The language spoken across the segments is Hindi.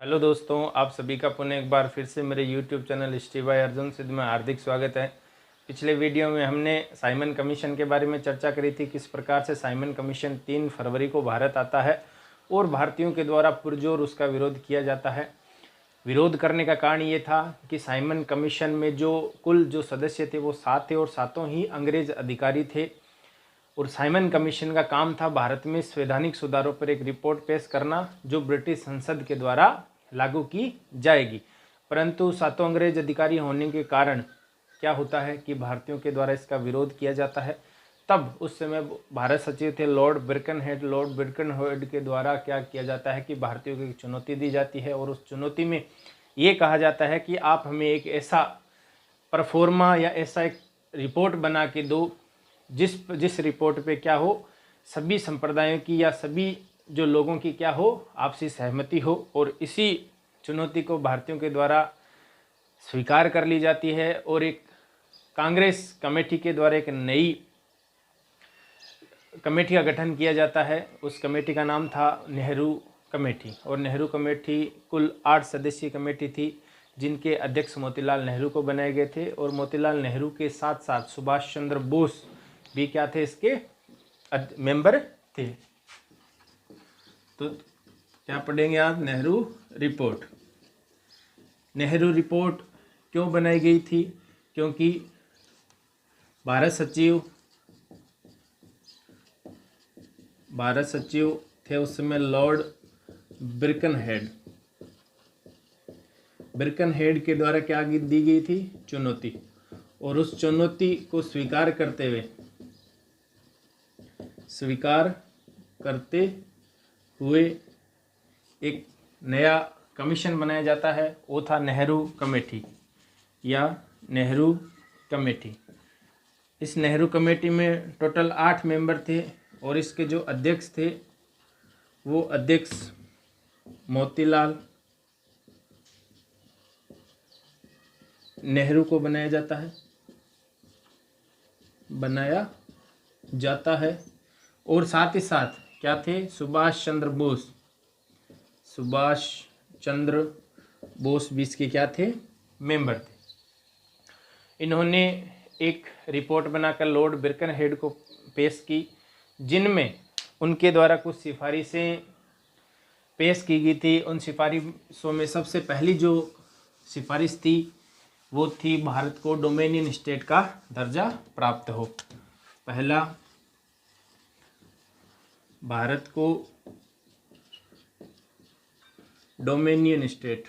हेलो दोस्तों, आप सभी का पुनः एक बार फिर से मेरे YouTube channel history by Arjun सिद्ध में हार्दिक स्वागत है। पिछले वीडियो में हमने साइमन कमीशन के बारे में चर्चा करी थी, किस प्रकार से साइमन कमीशन 3 फरवरी को भारत आता है और भारतीयों के द्वारा पुरजोर उसका विरोध किया जाता है। विरोध करने का कारण ये था कि साइमन कमीशन में जो कुल सदस्य थे वो 7 थे और सातों ही अंग्रेज अधिकारी थे। और साइमन कमीशन का काम था भारत में संवैधानिक सुधारों पर एक रिपोर्ट पेश करना जो ब्रिटिश संसद के द्वारा लागू की जाएगी। परंतु सातों अंग्रेज अधिकारी होने के कारण क्या होता है कि भारतीयों के द्वारा इसका विरोध किया जाता है। तब उस समय भारत सचिव थे लॉर्ड बिरकनहेड। लॉर्ड बिरकनहेड के द्वारा क्या किया जाता है कि भारतीयों को एक चुनौती दी जाती है और उस चुनौती में ये कहा जाता है कि आप हमें एक ऐसा परफॉर्मा या ऐसा एक रिपोर्ट बना के दो जिस रिपोर्ट पे क्या हो, सभी संप्रदायों की या सभी जो लोगों की क्या हो, आपसी सहमति हो। और इसी चुनौती को भारतीयों के द्वारा स्वीकार कर ली जाती है और एक कांग्रेस कमेटी के द्वारा एक नई कमेटी का गठन किया जाता है। उस कमेटी का नाम था नेहरू कमेटी और नेहरू कमेटी कुल 8 सदस्यीय कमेटी थी, जिनके अध्यक्ष मोतीलाल नेहरू को बनाए गए थे। और मोतीलाल नेहरू के साथ साथ सुभाष चंद्र बोस भी क्या थे, इसके मेंबर थे। तो क्या पढ़ेंगे आज? नेहरू रिपोर्ट। नेहरू रिपोर्ट क्यों बनाई गई थी? क्योंकि भारत सचिव थे उस समय लॉर्ड बिरकनहेड। बिरकनहेड के द्वारा क्या दी गई थी? चुनौती। और उस चुनौती को स्वीकार करते हुए एक नया कमीशन बनाया जाता है, वो था नेहरू कमेटी या नेहरू कमेटी। इस नेहरू कमेटी में टोटल 8 मेंबर थे और इसके जो अध्यक्ष थे वो अध्यक्ष मोतीलाल नेहरू को बनाया जाता है। और साथ ही साथ क्या थे? सुभाष चंद्र बोस भी इसके क्या थे? मेंबर थे। इन्होंने एक रिपोर्ट बनाकर लॉर्ड बिरकनहेड को पेश की, जिनमें उनके द्वारा कुछ सिफारिशें पेश की गई थी। उन सिफारिशों में सबसे पहली जो सिफारिश थी वो थी भारत को डोमिनियन स्टेट का दर्जा प्राप्त हो। पहला, भारत को डोमिनियन स्टेट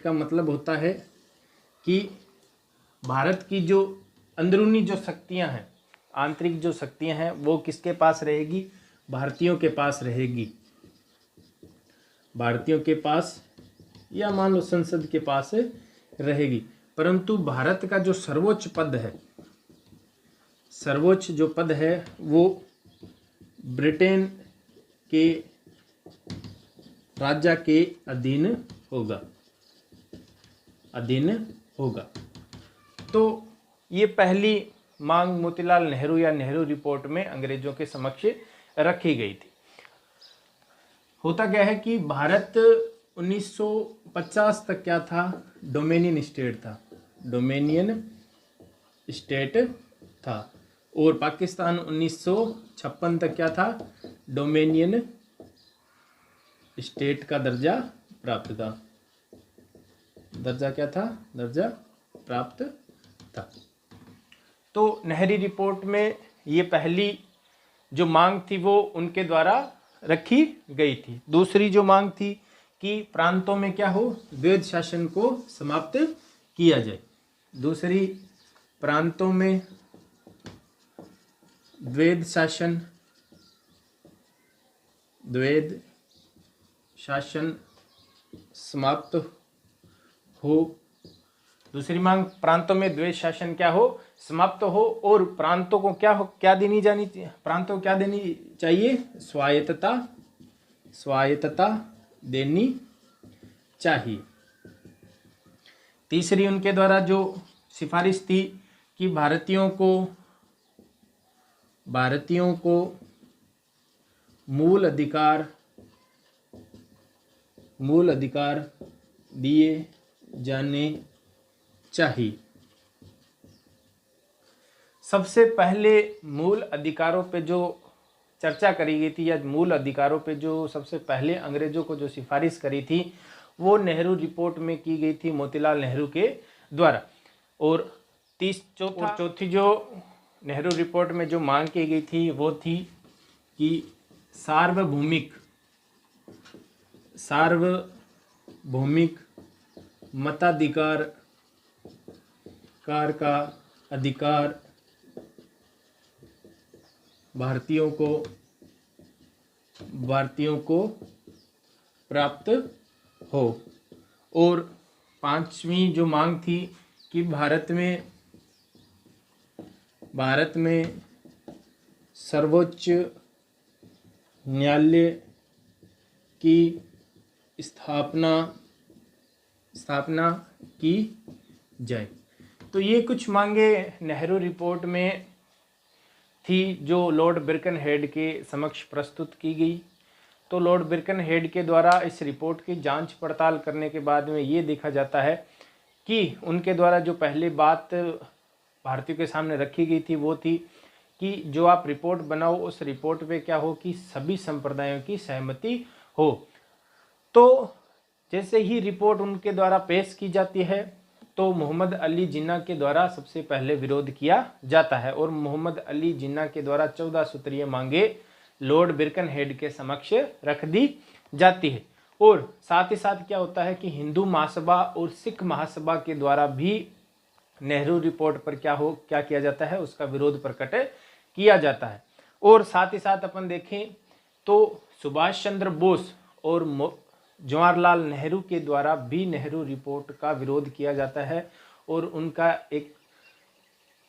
का मतलब होता है कि भारत की जो अंदरूनी जो शक्तियां हैं, आंतरिक जो शक्तियां हैं, वो किसके पास रहेगी? भारतीयों के पास रहेगी। भारतीयों के पास या मान लो संसद के पास रहेगी। परंतु भारत का जो सर्वोच्च जो पद है वो ब्रिटेन के राजा के अधीन होगा। तो ये पहली मांग मोतीलाल नेहरू या नेहरू रिपोर्ट में अंग्रेजों के समक्ष रखी गई थी। होता क्या है कि भारत 1950 तक क्या था? डोमिनियन स्टेट था। और पाकिस्तान 1956 तक क्या था? डोमिनियन स्टेट का दर्जा प्राप्त था। दर्जा प्राप्त था। तो नेहरू रिपोर्ट में ये पहली जो मांग थी वो उनके द्वारा रखी गई थी। दूसरी जो मांग थी कि प्रांतों में क्या हो? द्वैध शासन को समाप्त किया जाए। दूसरी, प्रांतों में द्वैध शासन समाप्त हो। दूसरी मांग, प्रांतों में द्वैध शासन क्या हो? समाप्त हो। और प्रांतों को क्या देनी चाहिए? स्वायत्तता देनी चाहिए। तीसरी उनके द्वारा जो सिफारिश थी कि भारतीयों को मूल अधिकार मूल अधिकार दिए जाने चाहिए। सबसे पहले मूल अधिकारों पे जो चर्चा करी गई थी या मूल अधिकारों पे जो सबसे पहले अंग्रेजों को जो सिफारिश करी थी वो नेहरू रिपोर्ट में की गई थी मोतीलाल नेहरू के द्वारा। और चौथी जो नेहरू रिपोर्ट में जो मांग की गई थी वो थी कि सार्वभौमिक मताधिकार का अधिकार भारतीयों को प्राप्त हो। और पांचवी जो मांग थी कि भारत में सर्वोच्च न्यायालय की स्थापना की जाए। तो ये कुछ मांगे नेहरू रिपोर्ट में थी जो लॉर्ड बिरकनहेड के समक्ष प्रस्तुत की गई। तो लॉर्ड बिरकनहेड के द्वारा इस रिपोर्ट की जांच पड़ताल करने के बाद में ये देखा जाता है कि उनके द्वारा जो पहली बात भारतीयों के सामने रखी गई थी वो थी कि जो आप रिपोर्ट बनाओ उस रिपोर्ट पे क्या हो कि सभी संप्रदायों की सहमति हो। तो जैसे ही रिपोर्ट उनके द्वारा पेश की जाती है तो मोहम्मद अली जिन्ना के द्वारा सबसे पहले विरोध किया जाता है और मोहम्मद अली जिन्ना के द्वारा 14 सूत्रीय मांगे लॉर्ड बिरकनहेड के समक्ष रख दी जाती है। और साथ ही साथ क्या होता है कि हिंदू महासभा और सिख महासभा के द्वारा भी नेहरू रिपोर्ट पर क्या किया जाता है, उसका विरोध प्रकट किया जाता है। और साथ ही साथ अपन देखें तो सुभाष चंद्र बोस और जवाहरलाल नेहरू के द्वारा भी नेहरू रिपोर्ट का विरोध किया जाता है और उनका एक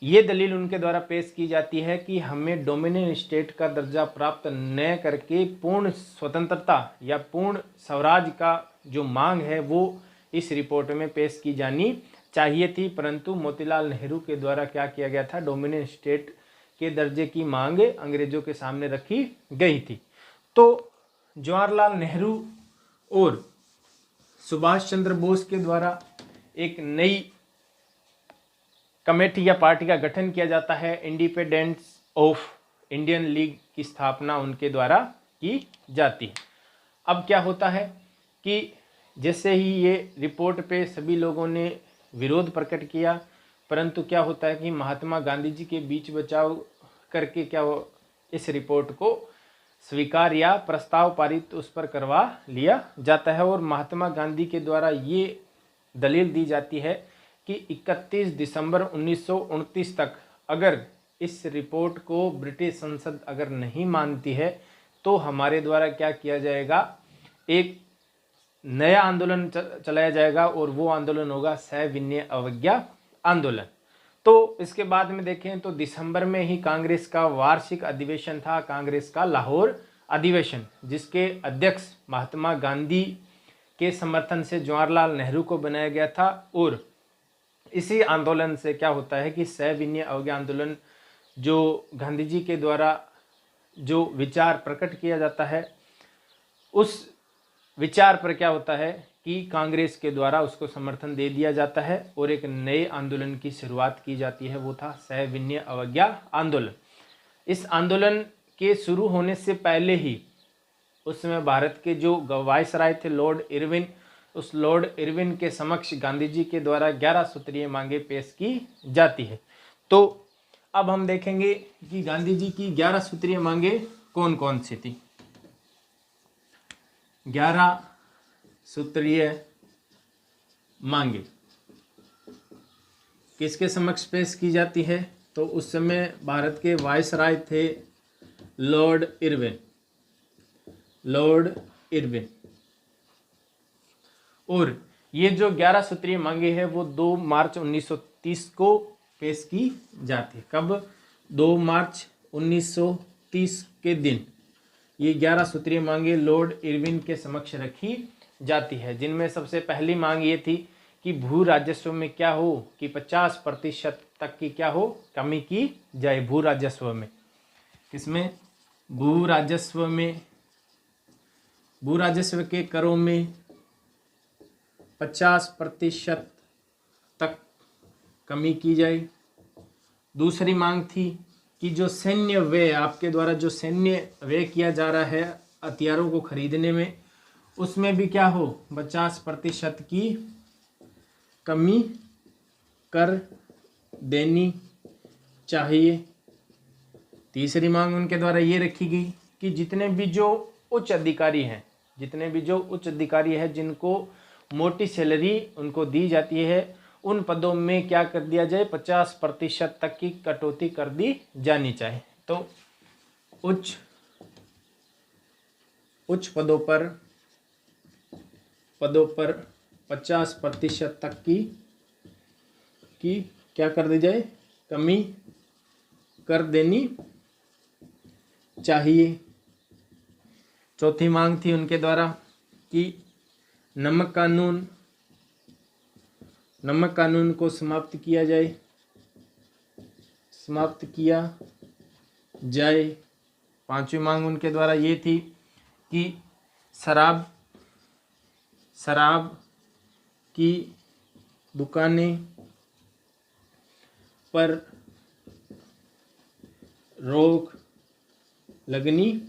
ये दलील उनके द्वारा पेश की जाती है कि हमें डोमिनियन स्टेट का दर्जा प्राप्त न करके पूर्ण स्वतंत्रता या पूर्ण स्वराज का जो मांग है वो इस रिपोर्ट में पेश की जानी चाहिए थी। परंतु मोतीलाल नेहरू के द्वारा क्या किया गया था, डोमिनियन स्टेट के दर्जे की मांग अंग्रेजों के सामने रखी गई थी। तो जवाहरलाल नेहरू और सुभाष चंद्र बोस के द्वारा एक नई कमेटी या पार्टी का गठन किया जाता है। इंडिपेंडेंस ऑफ इंडियन लीग की स्थापना उनके द्वारा की जाती है। अब क्या होता है कि जैसे ही ये रिपोर्ट पे सभी लोगों ने विरोध प्रकट किया, परंतु क्या होता है कि महात्मा गांधी जी के बीच बचाव करके इस रिपोर्ट को स्वीकार या प्रस्ताव पारित उस पर करवा लिया जाता है। और महात्मा गांधी के द्वारा ये दलील दी जाती है कि 31 दिसंबर 1929 तक अगर इस रिपोर्ट को ब्रिटिश संसद अगर नहीं मानती है तो हमारे द्वारा क्या किया जाएगा, एक नया आंदोलन चलाया जाएगा और वो आंदोलन होगा सविनय अवज्ञा आंदोलन। तो इसके बाद में देखें तो दिसंबर में ही कांग्रेस का वार्षिक अधिवेशन था, कांग्रेस का लाहौर अधिवेशन, जिसके अध्यक्ष महात्मा गांधी के समर्थन से जवाहरलाल नेहरू को बनाया गया था। और इसी आंदोलन से क्या होता है कि सविनय अवज्ञा आंदोलन जो गांधी जी के द्वारा जो विचार प्रकट किया जाता है उस विचार पर क्या होता है कि कांग्रेस के द्वारा उसको समर्थन दे दिया जाता है और एक नए आंदोलन की शुरुआत की जाती है, वो था सविनय अवज्ञा आंदोलन। इस आंदोलन के शुरू होने से पहले ही उस समय भारत के जो वायसराय थे लॉर्ड इरविन, उस लॉर्ड इरविन के समक्ष गांधी जी के द्वारा 11 सूत्रीय मांगे पेश की जाती है। तो अब हम देखेंगे कि गांधी जी की 11 सूत्रीय मांगे कौन कौन सी थी। 11 सूत्रीय मांगे किसके समक्ष पेश की जाती है, तो उस समय भारत के वायसराय थे लॉर्ड इरविन। और ये जो 11 सूत्रीय मांगे हैं वो 2 मार्च 1930 को पेश की जाती है। कब? 2 मार्च 1930 के दिन ये 11 सूत्रीय मांगे लॉर्ड इरविन के समक्ष रखी जाती है, जिनमें सबसे पहली मांग ये थी कि भू राजस्व में क्या हो कि 50% तक की क्या हो, कमी की जाए भू राजस्व में। किसमें? भू राजस्व में, भू राजस्व के करों में 50% तक कमी की जाए। दूसरी मांग थी कि जो सैन्य व्यय, आपके द्वारा जो सैन्य व्यय किया जा रहा है हथियारों को खरीदने में, उसमें भी क्या हो, 50% की कमी कर देनी चाहिए। तीसरी मांग उनके द्वारा ये रखी गई कि जितने भी जो उच्च अधिकारी हैं जिनको मोटी सैलरी उनको दी जाती है, उन पदों में क्या कर दिया जाए, 50% तक की कटौती कर दी जानी चाहिए। तो उच्च पदों पर 50% तक की क्या कर दी जाए, कमी कर देनी चाहिए। चौथी मांग थी उनके द्वारा कि नमक कानून को समाप्त किया जाए। पांचवी मांग उनके द्वारा ये थी कि शराब की दुकानें पर रोक लगनी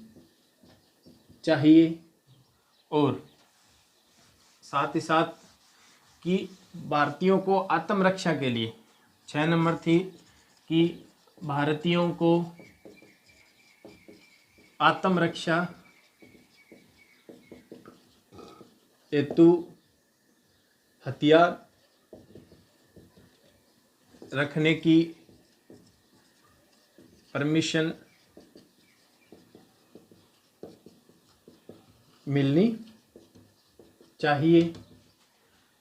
चाहिए। और साथ ही साथ कि भारतीयों को आत्मरक्षा के लिए, 6 नंबर थी कि भारतीयों को आत्मरक्षा हेतु हथियार रखने की परमिशन मिलनी चाहिए।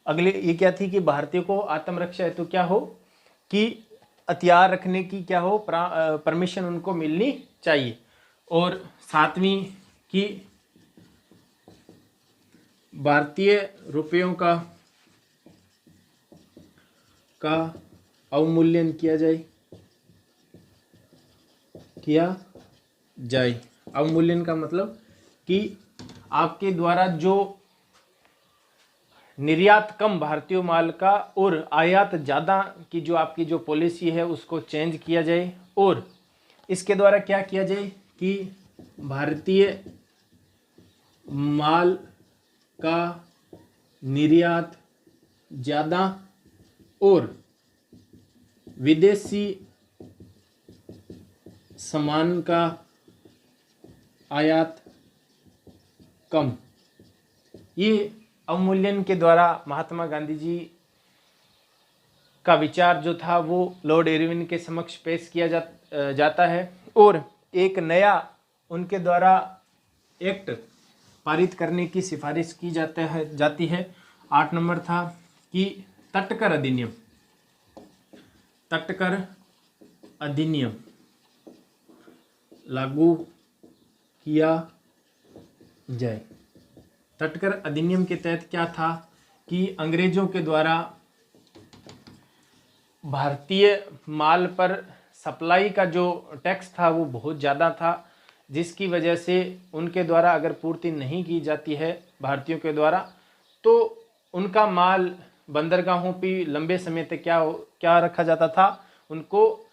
अगले ये क्या थी कि भारतीयों को आत्मरक्षा हेतु क्या हो कि हथियार रखने की क्या हो, परमिशन उनको मिलनी चाहिए। और सातवीं कि भारतीय रुपयों का अवमूल्यन किया जाए। अवमूल्यन का मतलब कि आपके द्वारा जो निर्यात कम भारतीय माल का और आयात ज़्यादा की जो आपकी जो पॉलिसी है उसको चेंज किया जाए। और इसके द्वारा क्या किया जाए कि भारतीय माल का निर्यात ज़्यादा और विदेशी सामान का आयात कम। ये अवमूल्यन के द्वारा महात्मा गांधी जी का विचार जो था वो लॉर्ड इरविन के समक्ष पेश किया जाता है। और एक नया उनके द्वारा एक्ट पारित करने की सिफारिश की जाती है। 8 नंबर था कि तटकर अधिनियम लागू किया जाए। तटकर अधिनियम के तहत क्या था कि अंग्रेजों के द्वारा भारतीय माल पर सप्लाई का जो टैक्स था वो बहुत ज़्यादा था, जिसकी वजह से उनके द्वारा अगर पूर्ति नहीं की जाती है भारतीयों के द्वारा तो उनका माल बंदरगाहों पे लंबे समय तक क्या रखा जाता था, उनको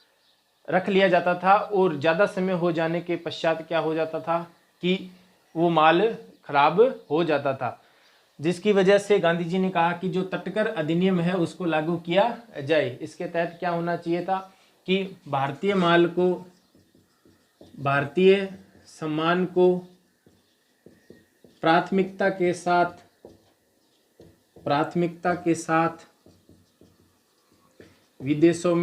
रख लिया जाता था। और ज़्यादा समय हो जाने के पश्चात क्या हो जाता था कि वो माल खराब हो जाता था, जिसकी वजह से गांधी जी ने कहा कि जो तटकर अधिनियम है उसको लागू किया जाए। इसके तहत क्या होना चाहिए था कि भारतीय माल को, भारतीय सामान को प्राथमिकता के साथ विदेशों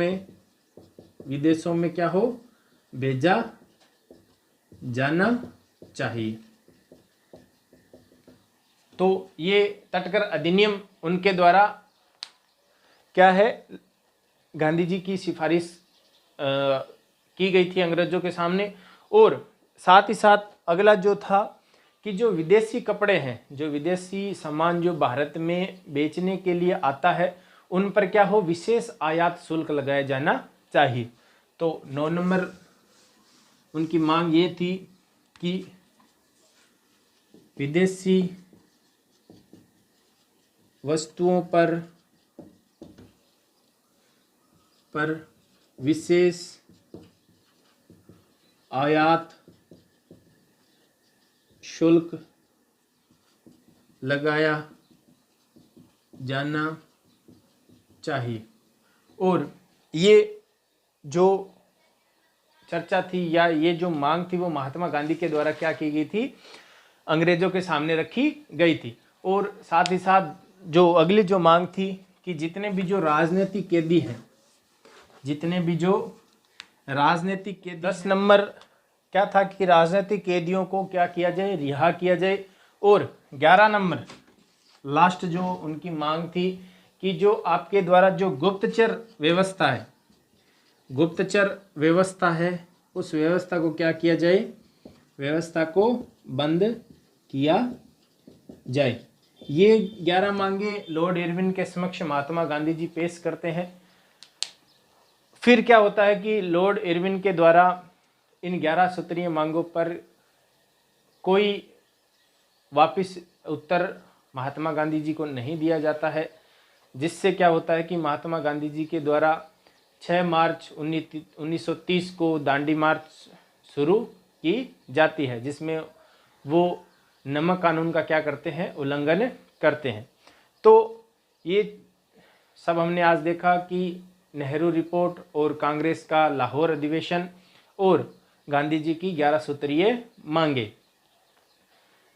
में क्या हो, भेजा जाना चाहिए। तो ये तटकर अधिनियम उनके द्वारा क्या है, गांधी जी की सिफारिश की गई थी अंग्रेजों के सामने। और साथ ही साथ अगला जो था कि जो विदेशी कपड़े हैं, जो विदेशी सामान जो भारत में बेचने के लिए आता है, उन पर क्या हो, विशेष आयात शुल्क लगाया जाना चाहिए। तो 9 नंबर उनकी मांग ये थी कि विदेशी वस्तुओं पर विशेष आयात शुल्क लगाया जाना चाहिए। और ये जो चर्चा थी या ये जो मांग थी वो महात्मा गांधी के द्वारा क्या की गई थी, अंग्रेजों के सामने रखी गई थी। और साथ ही साथ जो अगली जो मांग थी कि जितने भी जो राजनीतिक कैदी हैं, 10 नंबर क्या था कि राजनीतिक कैदियों को क्या किया जाए, रिहा किया जाए। और 11 नंबर लास्ट जो उनकी मांग थी कि जो आपके द्वारा जो गुप्तचर व्यवस्था है उस व्यवस्था को क्या किया जाए, व्यवस्था को बंद किया जाए। ये 11 मांगे लॉर्ड इरविन के समक्ष महात्मा गांधी जी पेश करते हैं। फिर क्या होता है कि लॉर्ड इरविन के द्वारा इन 11 सूत्रीय मांगों पर कोई वापस उत्तर महात्मा गांधी जी को नहीं दिया जाता है, जिससे क्या होता है कि महात्मा गांधी जी के द्वारा 6 मार्च 1930 को दांडी मार्च शुरू की जाती है, जिसमें वो नमक कानून का क्या करते हैं, उल्लंघन करते हैं। तो ये सब हमने आज देखा कि नेहरू रिपोर्ट और कांग्रेस का लाहौर अधिवेशन और गांधी जी की 11 सूत्रीय मांगे।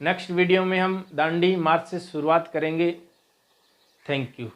नेक्स्ट वीडियो में हम दांडी मार्च से शुरुआत करेंगे। Thank you.